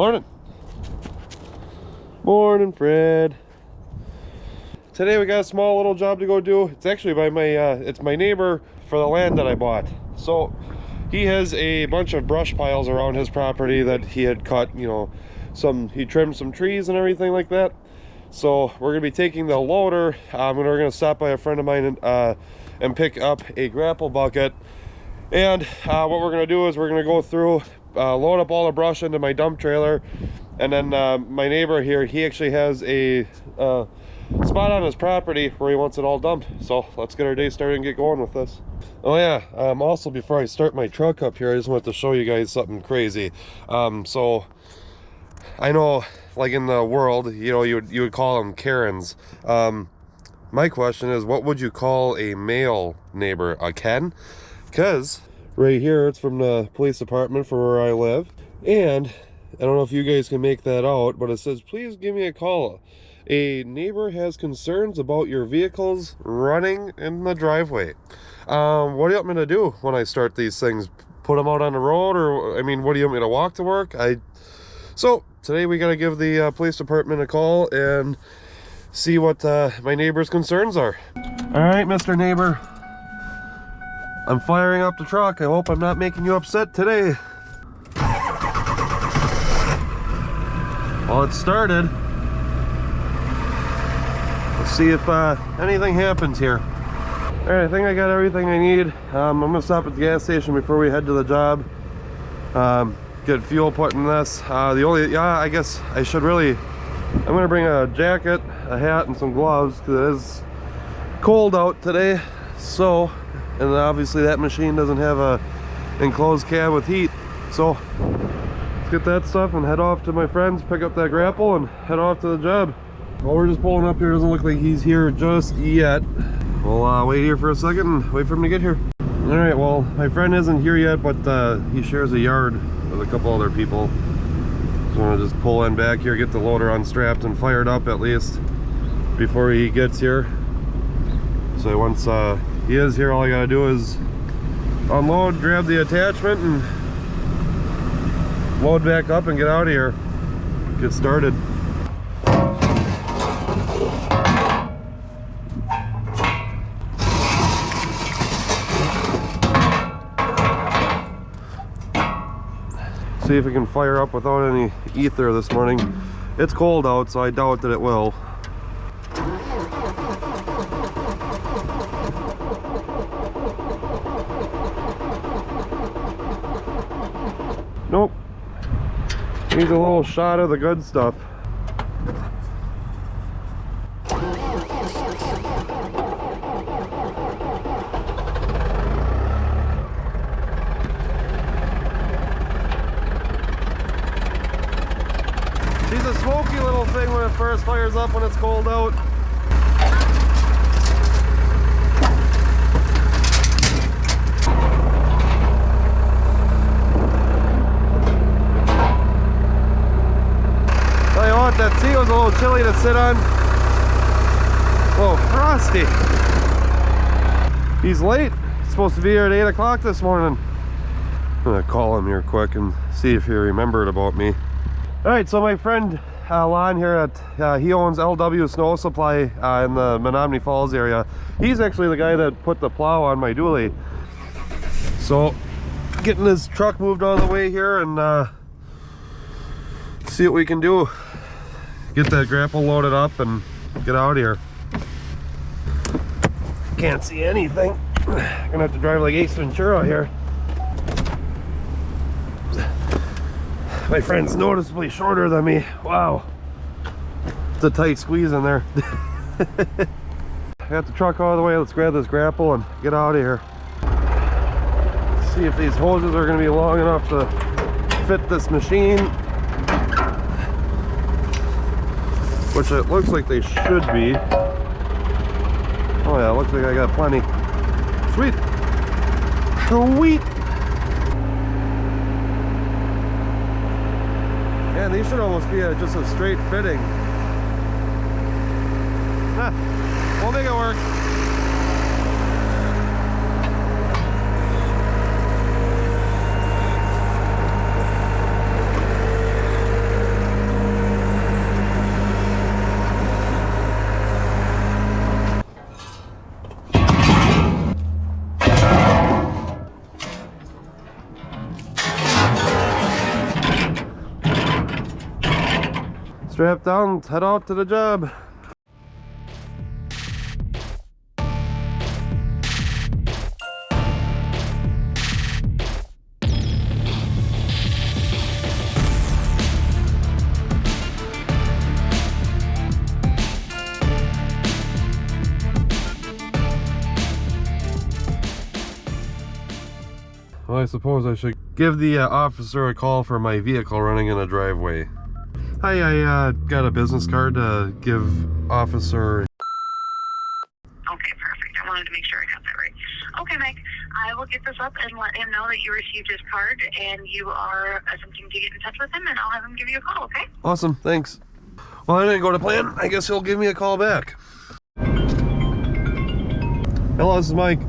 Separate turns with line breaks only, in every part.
Morning. Morning, Fred. Today we got a small little job to go do. It's actually by my it's my neighbor for the land that I bought. So he has a bunch of brush piles around his property that he had cut, you know, he trimmed some trees and everything like that. So we're gonna be taking the loader and we're gonna stop by a friend of mine and pick up a grapple bucket. And what we're gonna do is we're gonna go through, load up all the brush into my dump trailer, and then my neighbor here, he actually has a spot on his property where he wants it all dumped. So let's get our day started and get going with this. Oh yeah, also before I start my truck up here, I just want to show you guys something crazy. So I know, like in the world, you know, you would call them Karens. My question is, what would you call a male neighbor? A Ken? Because right here, it's from the police department for where I live, and I don't know if you guys can make that out, but it says, please give me a call. A neighbor has concerns about your vehicles running in the driveway. What do you want me to do when I start these things? Put them out on the road, or I mean, what do you want me to walk to work? So today we got to give the police department a call and see what my neighbor's concerns are. All right, Mr. Neighbor, I'm firing up the truck. I hope I'm not making you upset today. Well, it started. Let's see if anything happens here. All right, I think I got everything I need. I'm gonna stop at the gas station before we head to the job. Get fuel put in this. I guess I should really, I'm gonna bring a jacket, a hat, and some gloves because it is cold out today. So, and obviously that machine doesn't have a enclosed cab with heat. So let's get that stuff and head off to my friends, pick up that grapple, and head off to the job. Well, we're just pulling up here. Doesn't look like he's here just yet. We'll wait here for a second and wait for him to get here. All right, well, my friend isn't here yet, but he shares a yard with a couple other people. So I'm gonna just pull in back here, get the loader unstrapped and fired up at least before he gets here. So once he is here, all I gotta do is unload, grab the attachment, and load back up and get out of here. Get started. See if it can fire up without any ether this morning. It's cold out, so I doubt that it will. Nope. Needs a little shot of the good stuff. She's a smoky little thing when it first fires up when it's cold out. Tell you what, that seat was a little chilly to sit on. Oh, frosty. He's late. He's supposed to be here at 8 o'clock this morning. I'm gonna call him here quick and see if he remembered about me. All right, so my friend Lon here he owns LW Snow Supply in the Menominee Falls area. He's actually the guy that put the plow on my dually. So getting his truck moved out of the way here and see what we can do. Get that grapple loaded up and get out of here. Can't see anything. Gonna have to drive like Ace Ventura here. My friend's noticeably shorter than me. Wow. It's a tight squeeze in there. I got the truck out of the way. Let's grab this grapple and get out of here. See if these hoses are going to be long enough to fit this machine. Which it looks like they should be. Oh yeah, looks like I got plenty. Sweet. Sweet. Man, these should almost be just a straight fitting. We'll make it work. strap down, head out to the job. Well, I suppose I should give the officer a call for my vehicle running in a driveway. Hi, I got a business card to give officer.
Okay, perfect. I wanted to make sure I got that right. Okay, Mike, I will get this up and let him know that you received his card and you are attempting to get in touch with him, and I'll have him give you a call, okay?
Awesome, thanks. Well, I didn't go to plan. I guess he'll give me a call back. Hello, this is Mike.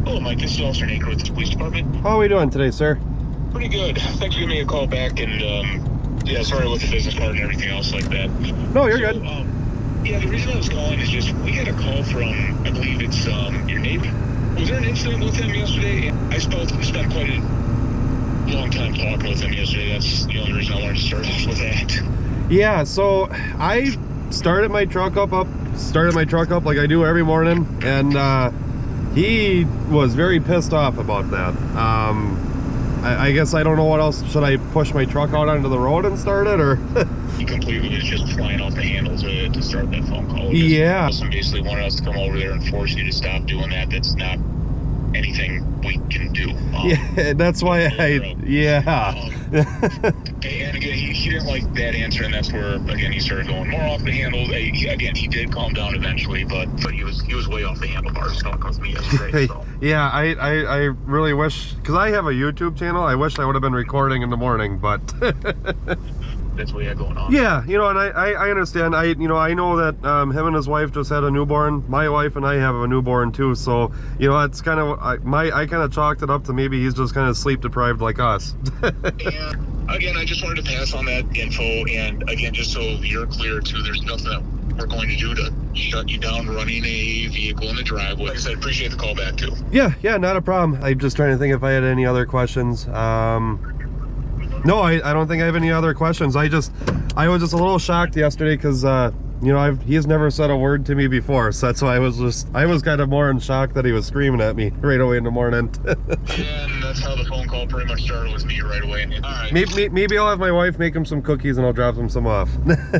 Hello, Mike. This is Officer Naker with the police department.
How are we doing today, sir?
Pretty good. Thanks for giving me a call back, and yeah, sorry with the business card and everything else like that.
No, you're good.
Yeah, the reason I was calling is just we had a call from, I believe it's your neighbor. Was there an incident with him yesterday? I spent quite a long time talking with him yesterday. That's the only reason I wanted to start off with that.
Yeah, so I started my truck up like I do every morning, and he was very pissed off about that. I guess I don't know what else. Should I push my truck out onto the road and start it, or?
He completely was just flying off the handle to start that phone call.
Yeah.
Some basically wanted us to come over there and force you to stop doing that. That's not anything we can do.
Yeah, that's why yeah.
And again, he didn't like that answer, and that's where, again, he started going more off the handle. He did calm down eventually, but he was way off the handlebars talking with me yesterday. So.
Yeah, I really wish, because I have a YouTube channel, I wish I would have been recording in the morning, but
that's what we had going on.
Yeah, you know, and I understand. I know that him and his wife just had a newborn. My wife and I have a newborn too, so you know, it's kind of I kind of chalked it up to maybe he's just kind of sleep deprived like us.
And again, I just wanted to pass on that info, and again, just so you're clear too, there's nothing that we're going to do to shut you down running a vehicle in the driveway. Like I said, appreciate the call back too.
Yeah, not a problem. I'm just trying to think if I had any other questions. No, I don't think I have any other questions. I was just a little shocked yesterday because you know, he's never said a word to me before, so that's why I was kind of more in shock that he was screaming at me right away in the morning.
Yeah, and that's how the phone call pretty much started with me right away. All right.
Maybe I'll have my wife make him some cookies and I'll drop him some off.
We'll give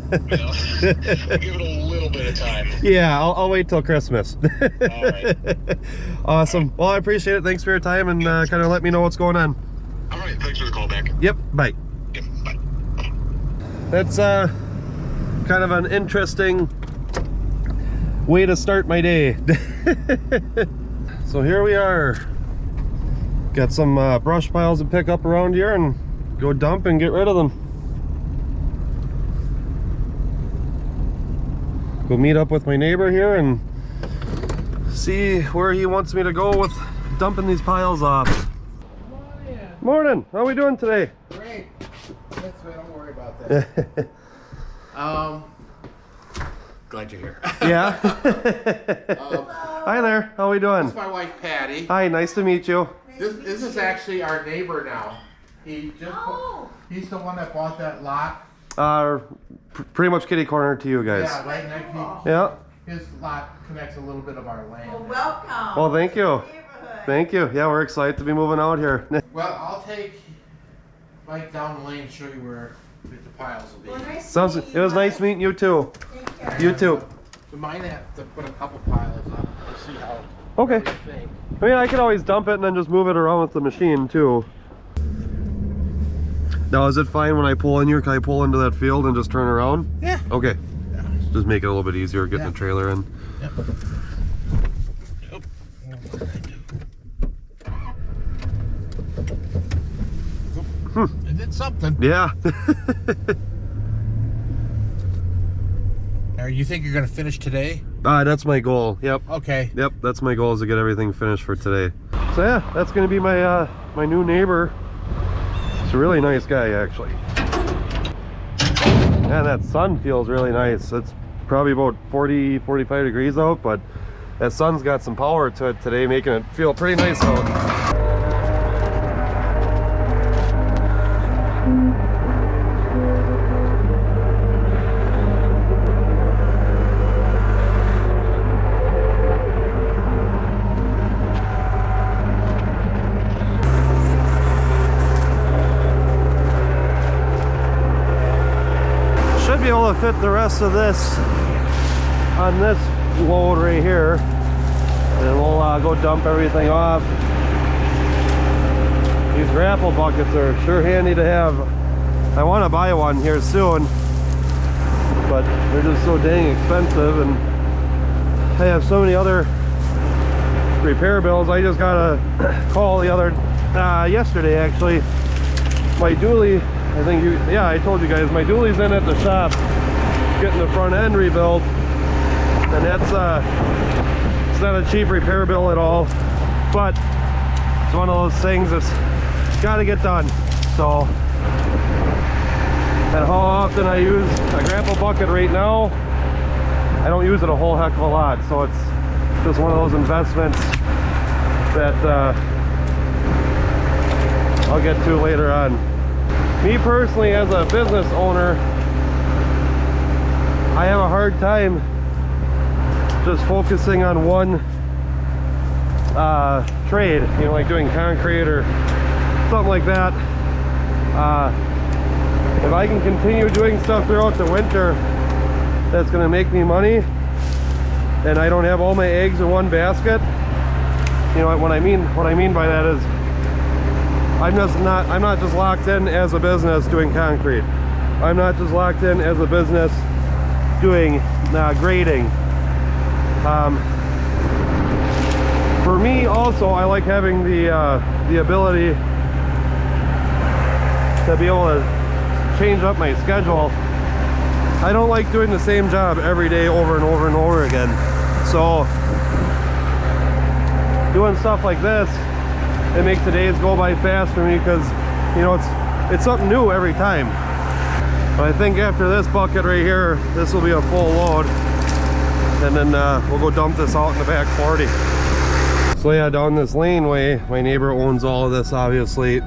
it a little bit of time.
Yeah, I'll wait till Christmas.
All right.
Awesome. Well, I appreciate it. Thanks for your time, and kind of let me know what's going on.
All right, thanks for the call back.
Yep, bye.
Yep, bye.
That's kind of an interesting way to start my day. So here we are. Got some brush piles to pick up around here and go dump and get rid of them. Go meet up with my neighbor here and see where he wants me to go with dumping these piles off. Morning. How are we doing today?
Great. That's right. Don't worry about that. Glad you're here.
Yeah. Hi there. How are we doing?
This is my wife Patty.
Hi. Nice to meet you.
This is actually our neighbor now. He's the one that bought that lot.
Pretty much kitty corner to you guys.
Yeah, right next.
Yeah.
His lot connects a little bit of our land.
Well, welcome.
Well, thank you. Thank you. Yeah, we're excited to be moving out here.
Well, I'll take Mike down the lane and show you where the piles will be.
Well, nice
Sounds.
to meet
It was nice meeting you too.
Take care.
You too.
We might have to put a couple piles up to see how.
Okay.
What do you think?
I mean, I could always dump it and then just move it around with the machine too. Now, is it fine when I pull in here? Can I pull into that field and just turn around?
Yeah.
Okay.
Yeah.
Just make it a little bit easier getting the trailer in.
Yep. I did something.
Yeah.
You think you're gonna finish today?
That's my goal. Yep.
Okay.
Yep. That's my goal, is to get everything finished for today. So yeah, that's gonna be my my new neighbor. He's a really nice guy, actually. Man, that sun feels really nice. It's probably about 40-45 degrees out, but that sun's got some power to it today, making it feel pretty nice out. to fit the rest of this on this load right here, and we'll go dump everything off. These grapple buckets are sure handy to have. I want to buy one here soon, but they're just so dang expensive, and I have so many other repair bills. I just got a call the other yesterday actually. My dually, I think I told you guys, my dually's in at the shop getting the front end rebuilt, and that's it's not a cheap repair bill at all, but it's one of those things that's got to get done. So, and how often I use a grapple bucket right now, I don't use it a whole heck of a lot, so it's just one of those investments that I'll get to later on. Me personally, as a business owner, I have a hard time just focusing on one trade, you know, like doing concrete or something like that. If I can continue doing stuff throughout the winter that's going to make me money, and I don't have all my eggs in one basket, you know what I mean by that is I'm not just locked in as a business doing concrete. I'm not just locked in as a business doing grading. For me also, I like having the ability to be able to change up my schedule. I don't like doing the same job every day over and over and over again. So doing stuff like this, it makes the days go by fast for me, because you know it's something new every time. But I think after this bucket right here, this will be a full load, and then we'll go dump this out in the back 40. So yeah, down this laneway, my neighbor owns all of this obviously,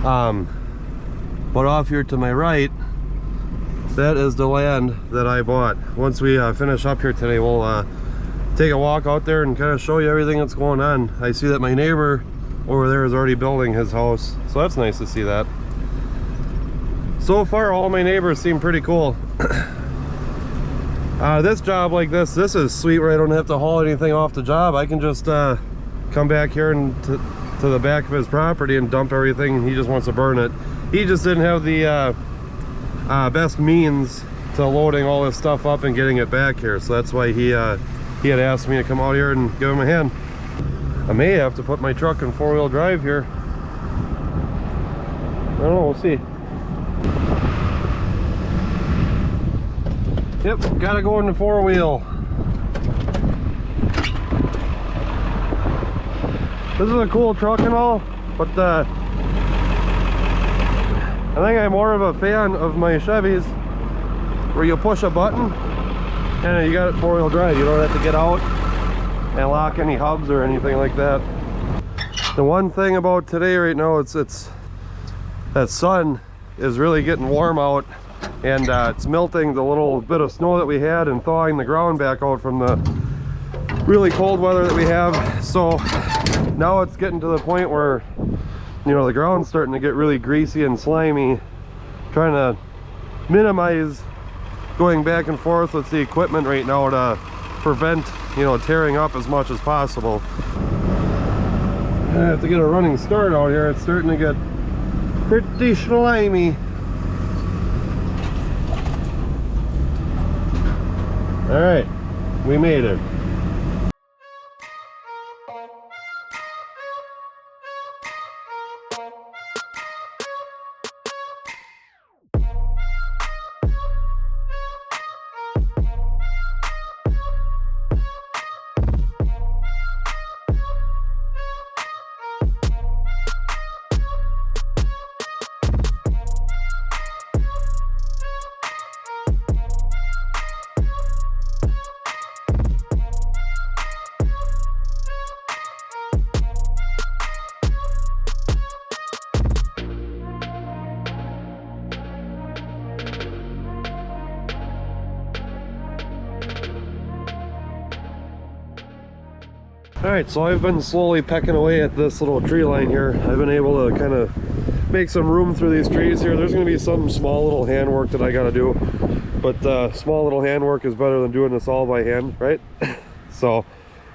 but off here to my right, that is the land that I bought. Once we finish up here today, we'll take a walk out there and kind of show you everything that's going on. I see that my neighbor over there is already building his house, so that's nice to see that. So far, all my neighbors seem pretty cool. This job like this is sweet, where I don't have to haul anything off the job. I can just come back here and to the back of his property and dump everything, and he just wants to burn it. He just didn't have the best means to loading all this stuff up and getting it back here, so that's why he had asked me to come out here and give him a hand. I may have to put my truck in four-wheel drive here. I don't know, we'll see. Yep, gotta go in the four-wheel. This is a cool truck and all, but I think I'm more of a fan of my Chevys, where you push a button and you got it four-wheel drive. You don't have to get out and lock any hubs or anything like that. The one thing about today right now, it's that sun is really getting warm out, and it's melting the little bit of snow that we had and thawing the ground back out from the really cold weather that we have. So now it's getting to the point where, you know, the ground's starting to get really greasy and slimy. Trying to minimize going back and forth with the equipment right now to prevent, you know, tearing up as much as possible. I have to get a running start out here. It's starting to get pretty slimy. All right, we made it. Alright, so I've been slowly pecking away at this little tree line here. I've been able to kind of make some room through these trees here. There's going to be some small little handwork that I got to do, but small little handwork is better than doing this all by hand, right? So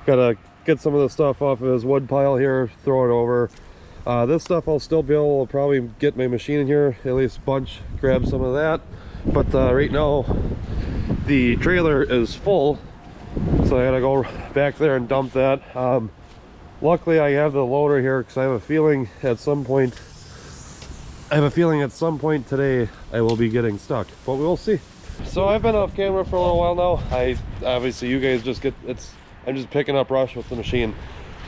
gotta get some of the stuff off of his wood pile here, throw it over. This stuff I'll still be able to probably get my machine in here, at least bunch, grab some of that. But right now the trailer is full, so I gotta go back there and dump that. Luckily I have the loader here because I have a feeling at some point today I will be getting stuck, but we'll see. So I've been off camera for a little while now. Obviously you guys just get, I'm just picking up brush with the machine.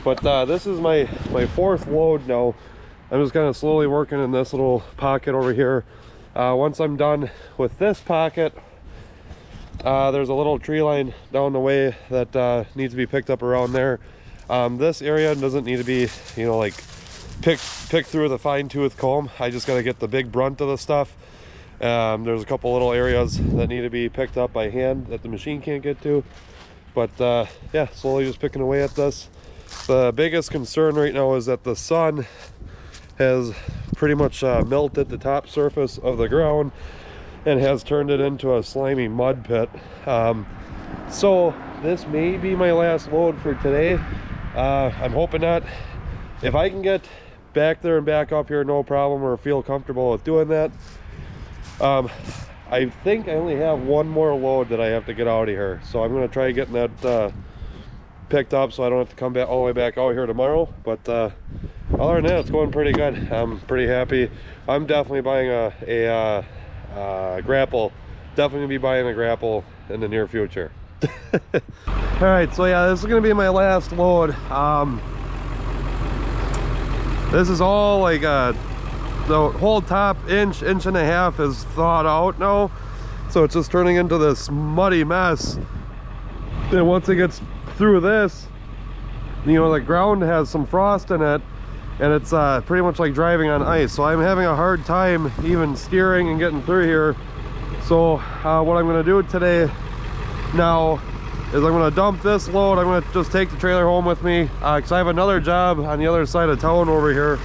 But this is my fourth load now. I'm just kind of slowly working in this little pocket over here. Once I'm done with this pocket, there's a little tree line down the way that needs to be picked up around there. This area doesn't need to be, you know, like picked through with a fine-tooth comb. I just got to get the big brunt of the stuff. There's a couple little areas that need to be picked up by hand that the machine can't get to. But yeah, slowly just picking away at this. The biggest concern right now is that the sun has pretty much melted the top surface of the ground and has turned it into a slimy mud pit. So this may be my last load for today. I'm hoping not. If I can get back there and back up here no problem, or feel comfortable with doing that, I think I only have one more load that I have to get out of here, so I'm going to try getting that picked up so I don't have to come back all the way back out here tomorrow. But other than that, it's going pretty good. I'm pretty happy. I'm definitely buying a grapple. Definitely gonna be buying a grapple in the near future. All right, so yeah, this is gonna be my last load. This is all like the whole top inch and a half is thawed out now, so it's just turning into this muddy mess. And once it gets through this, you know, the ground has some frost in it, and it's pretty much like driving on ice, so I'm having a hard time even steering and getting through here. So what I'm going to do today now is I'm going to dump this load. I'm going to just take the trailer home with me because I have another job on the other side of town over here.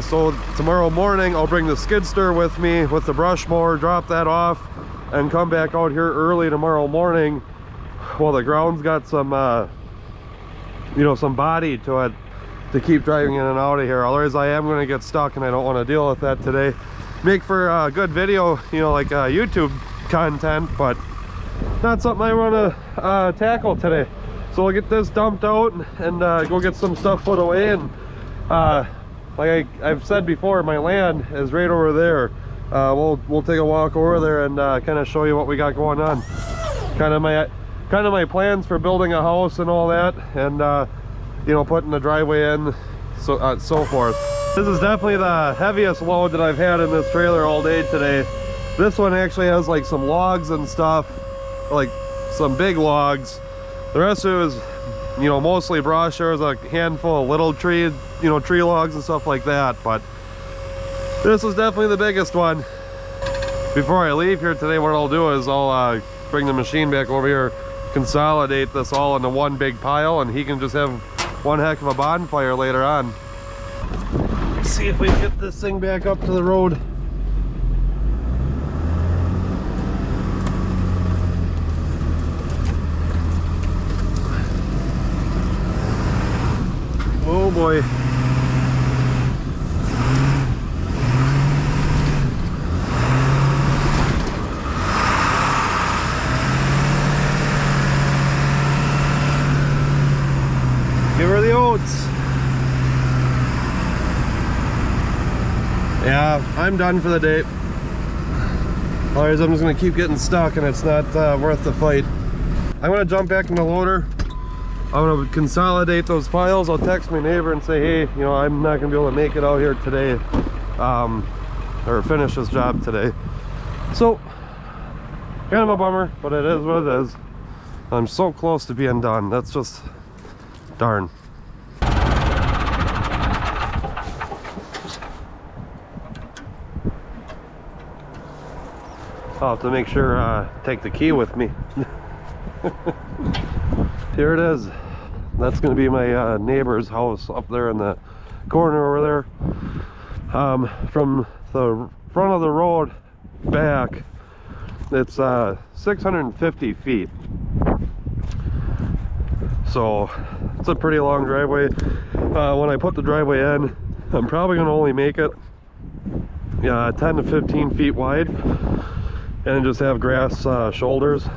So tomorrow morning I'll bring the skid steer with me with the brush mower, drop that off, and come back out here early tomorrow morning. Well, the ground's got some you know, some body to it to keep driving in and out of here. Otherwise I am going to get stuck, and I don't want to deal with that today. Make for a good video, you know, like YouTube content, but not something I want to tackle today. So we'll get this dumped out and go get some stuff put away. And like I've said before, my land is right over there. We'll take a walk over there and kind of show you what we got going on. Kind of my plans for building a house and all that, and you know, putting the driveway in, so forth. This is definitely the heaviest load that I've had in this trailer all day today. This one actually has like some logs and stuff, like some big logs. The rest of it is, you know, mostly brush. There's a handful of little tree logs and stuff like that, but this is definitely the biggest one. Before I leave here today, what I'll do is I'll bring the machine back over here, consolidate this all into one big pile, and he can just have one heck of a bonfire later on. Let's see if we can get this thing back up to the road. Oh boy. Give her the oats. Yeah, I'm done for the day. Otherwise I'm just gonna keep getting stuck, and it's not worth the fight. I'm gonna jump back in the loader. I'm gonna consolidate those piles. I'll text my neighbor and say, hey, you know, I'm not gonna be able to make it out here today, or finish this job today. So, kind of a bummer, but it is what it is. I'm so close to being done. That's just darn. I'll have to make sure take the key with me. Here it is. That's going to be my neighbor's house up there in the corner over there. From the front of the road back, it's 650 feet. So it's a pretty long driveway. When I put the driveway in, I'm probably going to only make it 10 to 15 feet wide and just have grass shoulders.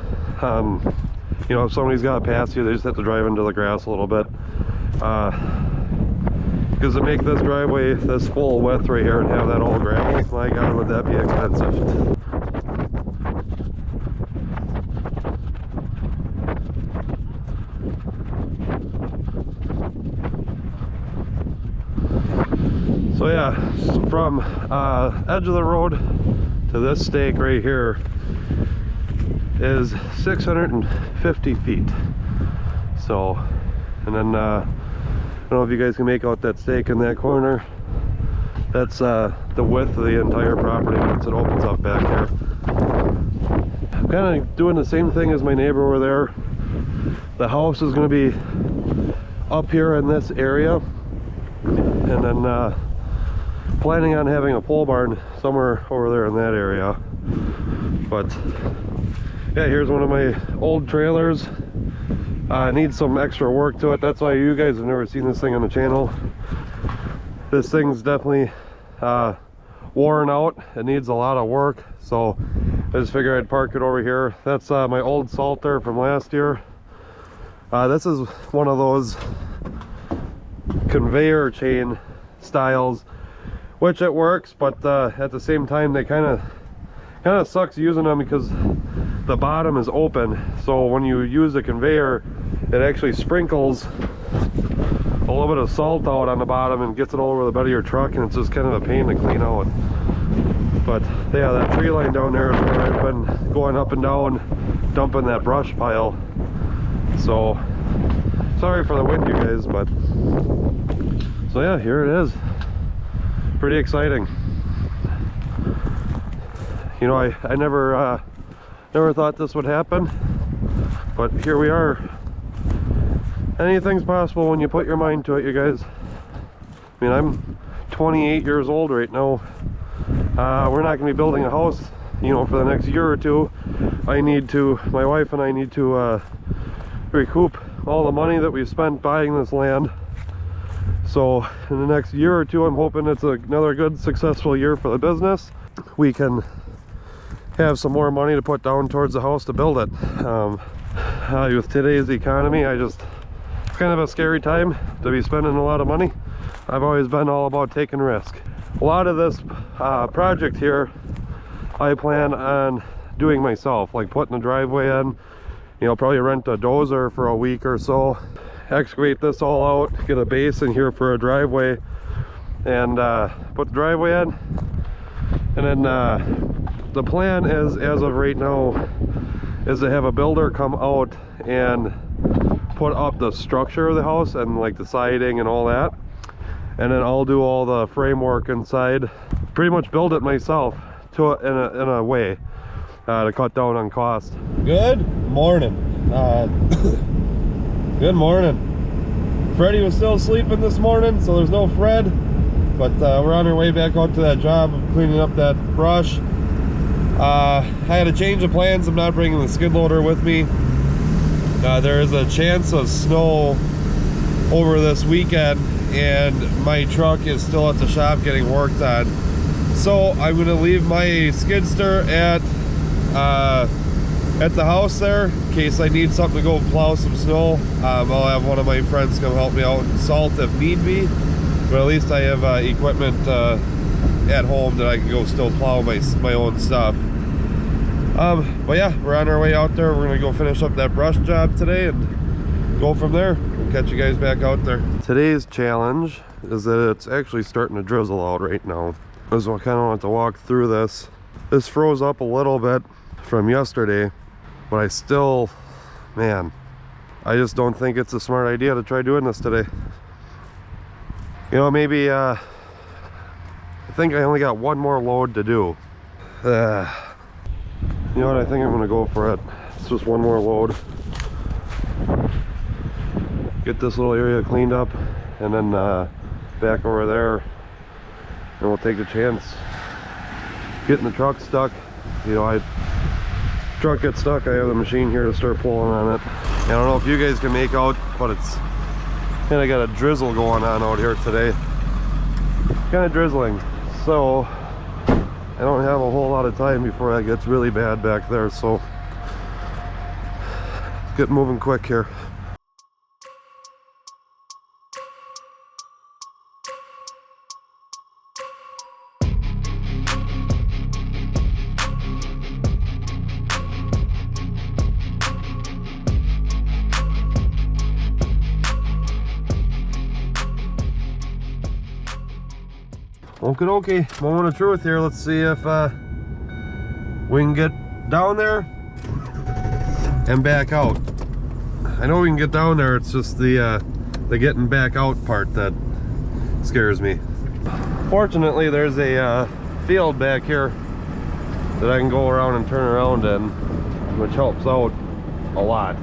You know, if somebody's got to pass you, they just have to drive into the grass a little bit. Because to make this driveway this full width right here and have that all gravel, my God, would that be expensive. So yeah, from edge of the road to this stake right here is 650 feet. So, and then I don't know if you guys can make out that stake in that corner. That's the width of the entire property once it opens up back here. I'm kind of doing the same thing as my neighbor over there. The house is going to be up here in this area, and then planning on having a pole barn somewhere over there in that area. But yeah, here's one of my old trailers. Needs some extra work to it. That's why you guys have never seen this thing on the channel. This thing's definitely worn out. It needs a lot of work, so I just figured I'd park it over here. That's my old Salter from last year. This is one of those conveyor chain styles, which it works, but at the same time they kind of sucks using them because the bottom is open. So when you use a conveyor, it actually sprinkles a little bit of salt out on the bottom and gets it all over the bed of your truck, and it's just kind of a pain to clean out. But yeah, that tree line down there is where I've been going up and down dumping that brush pile. So sorry for the wind, you guys, but so yeah, here it is. Pretty exciting. You know, I never thought this would happen, but here we are. Anything's possible when you put your mind to it, you guys. I mean, I'm 28 years old right now. We're not going to be building a house, you know, for the next year or two. My wife and I need to recoup all the money that we've spent buying this land. So in the next year or two, I'm hoping it's another good successful year for the business. We can have some more money to put down towards the house to build it. With today's economy, it's kind of a scary time to be spending a lot of money. I've always been all about taking risk. A lot of this project here I plan on doing myself, like putting the driveway in. You know, probably rent a dozer for a week or so, excavate this all out, get a base in here for a driveway, and put the driveway in. And then the plan is, as of right now, is to have a builder come out and put up the structure of the house and like the siding and all that, and then I'll do all the framework inside. Pretty much build it myself in a way to cut down on cost. Good morning. Good morning. Freddie was still sleeping this morning, so there's no Fred, but we're on our way back out to that job of cleaning up that brush. I had a change of plans. I'm not bringing the skid loader with me. There is a chance of snow over this weekend, and my truck is still at the shop getting worked on. So I'm going to leave my skidster at the house there in case I need something to go plow some snow. I'll have one of my friends come help me out and salt if need be, but at least I have equipment at home that I can go still plow my own stuff. But yeah, we're on our way out there. We're gonna go finish up that brush job today and go from there. We'll catch you guys back out there. Today's challenge is that it's actually starting to drizzle out right now. I just kind of want to walk through this. This froze up a little bit from yesterday, but I still, man, I just don't think it's a smart idea to try doing this today. You know, maybe I think I only got one more load to do. You know what, I think I'm gonna go for it. It's just one more load. Get this little area cleaned up, and then back over there and we'll take a chance getting the truck stuck. You know, truck gets stuck, I have the machine here to start pulling on it. I don't know if you guys can make out, but it's kind of got a drizzle going on out here today. Kind of drizzling, so I don't have a whole lot of time before that gets really bad back there, so let's get moving quick here. Okie dokie, moment of truth here. Let's see if we can get down there and back out. I know we can get down there, it's just the getting back out part that scares me. Fortunately, there's a field back here that I can go around and turn around in, which helps out a lot.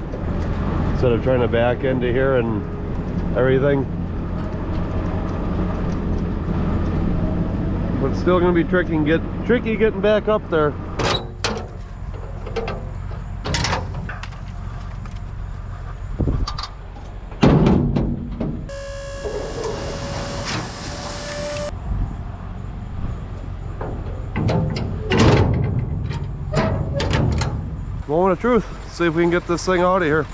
Instead of trying to back into here and everything. But it's still going to be tricky getting back up there. Moment of truth. See if we can get this thing out of here.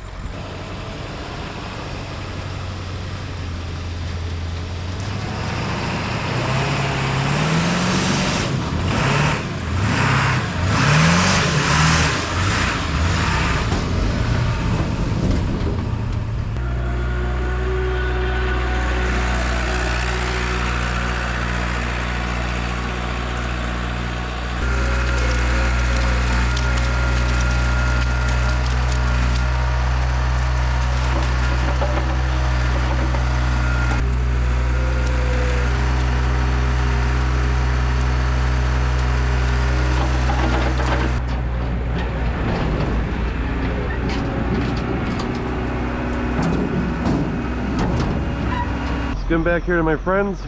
Getting back here to my friends,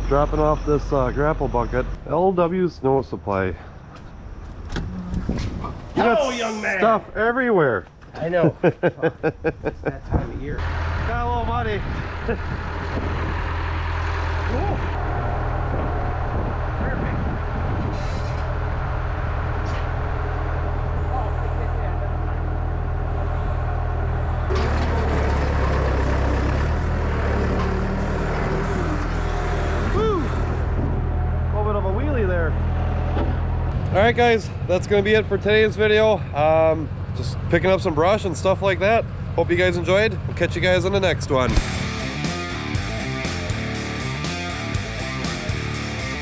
dropping off this grapple bucket. LW Snow Supply. You got
young man.
stuff everywhere.
I know. It's that time of year.
Got a little muddy.
Cool. Perfect.
Alright guys, that's going to be it for today's video. Just picking up some brush and stuff like that. Hope you guys enjoyed. We'll catch you guys in the next one.